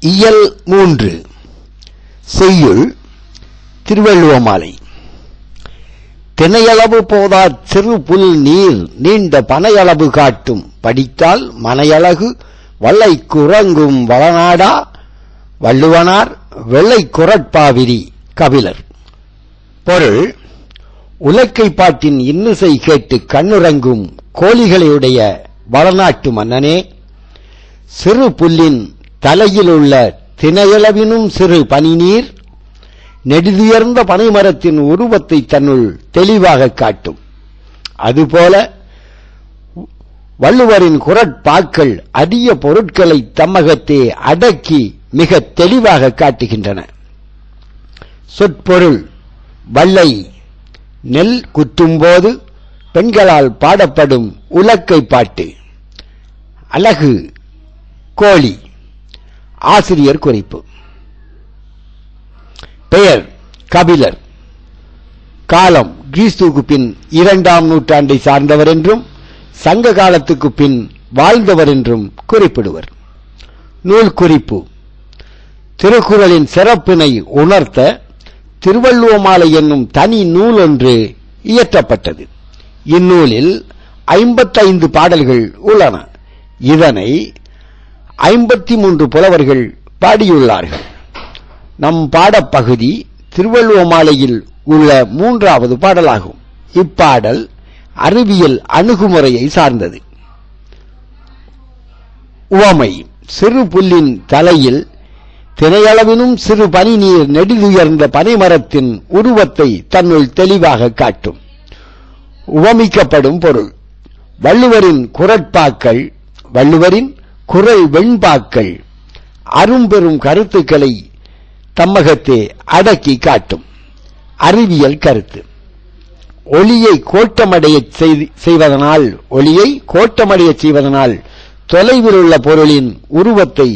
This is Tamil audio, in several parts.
இயல் 3 செய்யுள் திருவள்ளுவமாலை. தினையளவு போதாற் சிறு புல் நீர் நீண்ட பனையளவு காட்டும் படித்தால் மனையழகு வல்லை குரங்கும் வளநாடா வள்ளுவனார் வெள்ளை குரட்பாவிரி. கபிலர். பொருள்: உலக்கை பாட்டின் இன்னிசை கேட்டு கண்ணுறங்கும் கோழிகளையுடைய வளநாட்டு மன்னனே, சிறு புல்லின் தலையில் உள்ள தினையளவினும் சிறு பனிநீர் நெடுதுயர்ந்த பனைமரத்தின் உருவத்தை தன்னுள் தெளிவாக காட்டும். அதுபோல வள்ளுவரின் குரட்பாக்கள் அரிய பொருட்களை தம்மகத்தே அடக்கி மிக தெளிவாக காட்டுகின்றன. சொற்பொருள்: வல்லை நெல் குத்தும்போது பெண்களால் பாடப்படும் உலக்கை பாட்டு. அழகு கோழி. ஆசிரியர் குறிப்பு. பெயர்: கபிலர். காலம்: கிறிஸ்துவுக்கு பின் 2ஆம் நூற்றாண்டை சார்ந்தவர் என்றும் சங்க காலத்துக்கு பின் வாழ்ந்தவர் என்றும் குறிப்பிடுவர். நூல் குறிப்பு: திருக்குறளின் சிறப்பினை உணர்த்த திருவள்ளுவமாலை என்னும் தனி நூல் ஒன்று இயற்றப்பட்டது. இந்நூலில் 55 பாடல்கள் உள்ளன. இதனை 53 புலவர்கள் பாடியுள்ளார்கள். நம் பாடப்பகுதி திருவள்ளுவமாலையில் உள்ள 3வது பாடலாகும். இப்பாடல் அறிவியல் அணுகுமுறையை சார்ந்தது. உவமை: சிறு புல்லின் தலையில் தினையளவினும் சிறு பனிநீர் நெடுதுயர்ந்த பனைமரத்தின் உருவத்தை தன்னுள் தெளிவாக காட்டும். உவமிக்கப்படும் பொருள்: வள்ளுவரின் குரட்பாக்கள், வள்ளுவரின் குறள் வெண்பாக்கள் அரும்பெரும் கருத்துக்களை தம்மகத்தே அடக்கி காட்டும். அறிவியல் கருத்து: ஒளியை கோட்டமடைய செய்வதனால் தொலைவில் உள்ள பொருளின் உருவத்தை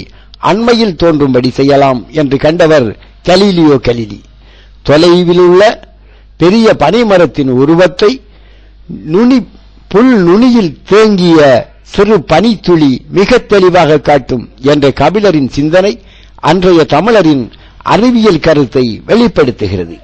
அண்மையில் தோன்றும்படி செய்யலாம் என்று கண்டவர் கலீலியோ கலிலி. தொலைவில் உள்ள பெரிய பனைமரத்தின் உருவத்தை புல் நுனியில் தேங்கிய சிறு பனித்துளி மிக தெளிவாக காட்டும் என்ற கபிலரின் சிந்தனை அன்றைய தமிழரின் அறிவியல் கருத்தை வெளிப்படுத்துகிறது.